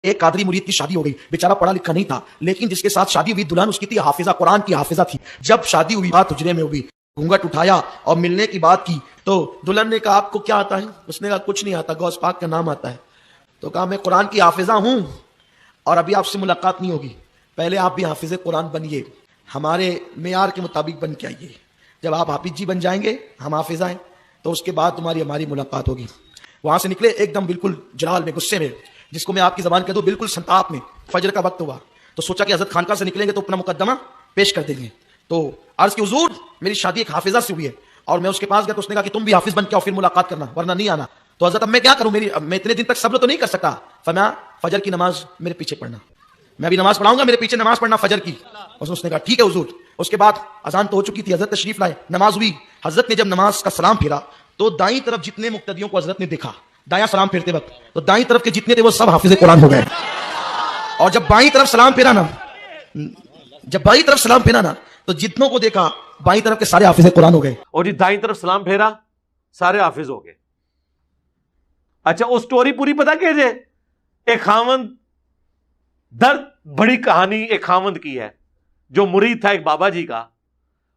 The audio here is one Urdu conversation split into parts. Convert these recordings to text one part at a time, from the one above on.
ایک قادری مرید کی شادی ہو گئی, بیچارہ پڑھا لکھا نہیں تھا, لیکن جس کے ساتھ شادی ہوئی دلہن اس کی تھی حافظہ, قرآن کی حافظہ تھی. جب شادی ہوئی, بات حجرے میں ہوئی, گھونگھٹ اٹھایا اور ملنے کی بات کی تو دلہن نے کہا آپ کو کیا آتا ہے؟ اس نے کہا کچھ نہیں آتا, غوث پاک کا نام آتا ہے. تو کہا میں قرآن کی حافظہ ہوں اور ابھی آپ سے ملاقات نہیں ہوگی, پہلے آپ بھی حافظ قرآن بنیے, ہمارے معیار کے مطابق بن کے آئیے. جب آپ حافظ جی بن جائیں گے, ہم حافظہ ہیں, تو اس کے بعد تمہاری ہماری ملاقات ہوگی. وہاں سے نکلے ایک دم بالکل جلال میں, غصے میں, جس کو میں آپ کی زبان کہہ دوں بالکل سنتاپ میں. فجر کا وقت ہوا تو سوچا کہ حضرت خانقاہ سے نکلیں گے تو اپنا مقدمہ پیش کر دیں گے. تو عرض کی حضور میری شادی ایک حافظہ سے ہوئی ہے اور میں اس کے پاس گیا تو اس نے کہا کہ تم بھی حافظ بن کے آؤ پھر ملاقات کرنا ورنہ نہیں آنا. تو حضرت اب میں کیا کروں, میں اتنے دن تک صبر تو نہیں کر سکتا. فرمایا فجر کی نماز میرے پیچھے پڑھنا, میں بھی نماز پڑھاؤں گا, میرے پیچھے نماز پڑھنا فجر کی. اس نے کہا ٹھیک ہے حضور. اس کے بعد اذان تو ہو چکی تھی, حضرت تشریف لائے, نماز ہوئی. حضرت نے جب نماز کا سلام پھیرا تو دائیں طرف جتنے مقتدیوں کو حضرت نے دیکھا دایاں سلام پھیرتے وقت, تو دائیں طرف کے جتنے تھے وہ سب حافظ قرآن ہو گئے. اور جب بائیں طرف سلام پھیرا نا تو جتنوں کو دیکھا بائیں طرف کے سارے حافظ قرآن ہو گئے. اور جی دائیں طرف سلام پھیرا سارے حافظ ہو گئے. اچھا وہ سٹوری پوری پتا کیجئے, ایک خاوند درد بڑی کہانی ایک خاوند کی ہے جو مرید تھا ایک بابا جی کا.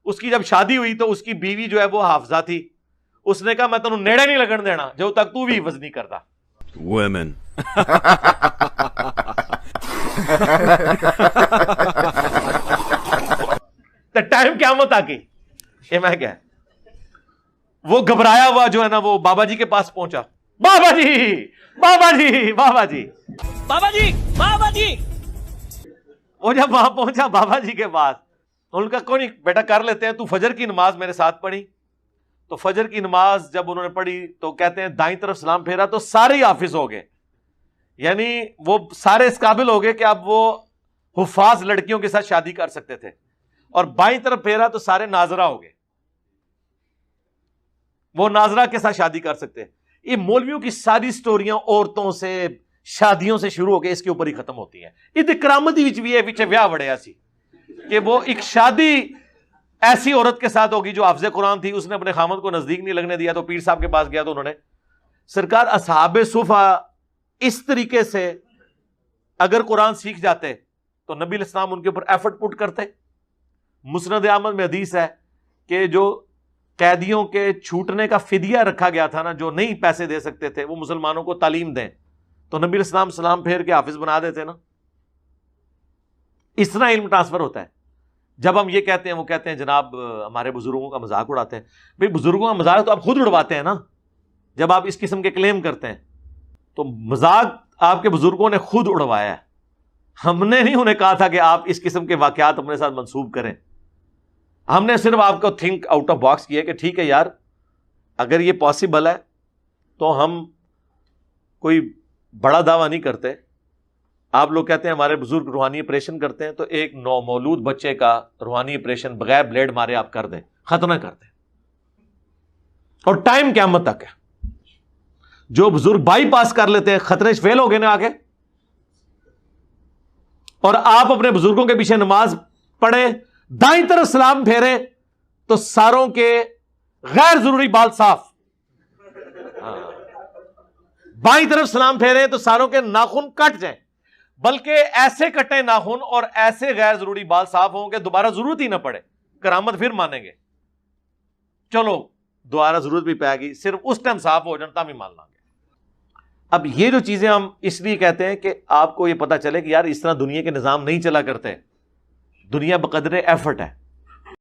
اس کی جب شادی ہوئی تو اس کی بیوی جو ہے وہ حافظہ تھی. اس نے کہا میں تمہیں نیڑے نہیں لگن دینا جب تک تو بھی حفظ نہیں کرتا. Women. ٹائم قیامت آ گئی. یہ میں کیا وہ گھبرایا ہوا جو ہے نا وہ بابا جی کے پاس پہنچا. بابا جی بابا جی بابا جی بابا جی بابا جی. وہ جب وہاں پہنچا بابا جی کے پاس, ان کا کوئی نہیں بیٹا کر لیتے ہیں, تو فجر کی نماز میرے ساتھ پڑھی. تو فجر کی نماز جب انہوں نے پڑھی تو کہتے ہیں دائیں طرف سلام پھیرا تو سارے ہی حافظ ہو گئے. یعنی وہ سارے اس قابل ہو گئے کہ اب وہ حفاظ لڑکیوں کے ساتھ شادی کر سکتے تھے. اور بائیں طرف پھیرا تو سارے ناظرہ ہو گئے, وہ ناظرہ کے ساتھ شادی کر سکتے. یہ مولویوں کی ساری سٹوریاں عورتوں سے شادیوں سے شروع ہو کے اس کے اوپر ہی ختم ہوتی ہیں. یہ کرامتی وچ بھی ہے پیچھے ویاہ وڑیا سی کہ وہ ایک شادی ایسی عورت کے ساتھ ہوگی جو حافظ قرآن تھی, اس نے اپنے خامد کو نزدیک نہیں لگنے دیا تو پیر صاحب کے پاس گیا تو انہوں نے سرکار اصحاب صفا اس طریقے سے اگر قرآن سیکھ جاتے تو نبی علیہ السلام ان کے اوپر ایفرٹ پٹ کرتے. مسند احمد میں حدیث ہے کہ جو قیدیوں کے چھوٹنے کا فدیہ رکھا گیا تھا نا, جو نہیں پیسے دے سکتے تھے وہ مسلمانوں کو تعلیم دیں, تو نبی علیہ السلام سلام پھیر کے حافظ بنا دیتے نا. اس طرح علم ٹرانسفر ہوتا ہے. جب ہم یہ کہتے ہیں وہ کہتے ہیں جناب ہمارے بزرگوں کا مذاق اڑاتے ہیں. بھئی بزرگوں کا مذاق تو آپ خود اڑواتے ہیں نا. جب آپ اس قسم کے کلیم کرتے ہیں تو مذاق آپ کے بزرگوں نے خود اڑوایا ہے. ہم نے نہیں انہیں کہا تھا کہ آپ اس قسم کے واقعات اپنے ساتھ منسوب کریں. ہم نے صرف آپ کو تھنک آؤٹ آف باکس کیا کہ ٹھیک ہے یار اگر یہ پاسبل ہے تو ہم کوئی بڑا دعویٰ نہیں کرتے. آپ لوگ کہتے ہیں ہمارے بزرگ روحانی آپریشن کرتے ہیں, تو ایک نومولود بچے کا روحانی آپریشن بغیر بلیڈ مارے آپ کر دیں, ختم کر دیں. اور ٹائم قیامت تک ہے. جو بزرگ بائی پاس کر لیتے ہیں خطرے سے فیل ہو گئے نا آگے. اور آپ اپنے بزرگوں کے پیچھے نماز پڑھیں, دائیں طرف سلام پھیرے تو ساروں کے غیر ضروری بال صاف, بائیں طرف سلام پھیرے تو ساروں کے ناخن کٹ جائیں, بلکہ ایسے کٹے ناخن اور ایسے غیر ضروری بال صاف ہوں کہ دوبارہ ضرورت ہی نہ پڑے, کرامت پھر مانیں گے. چلو دوبارہ ضرورت بھی پائے گی, صرف اس ٹائم صاف ہو جانا بھی مان لیں گے. اب یہ جو چیزیں ہم اس لیے کہتے ہیں کہ آپ کو یہ پتا چلے کہ یار اس طرح دنیا کے نظام نہیں چلا کرتے. دنیا بقدر ایفرٹ ہے.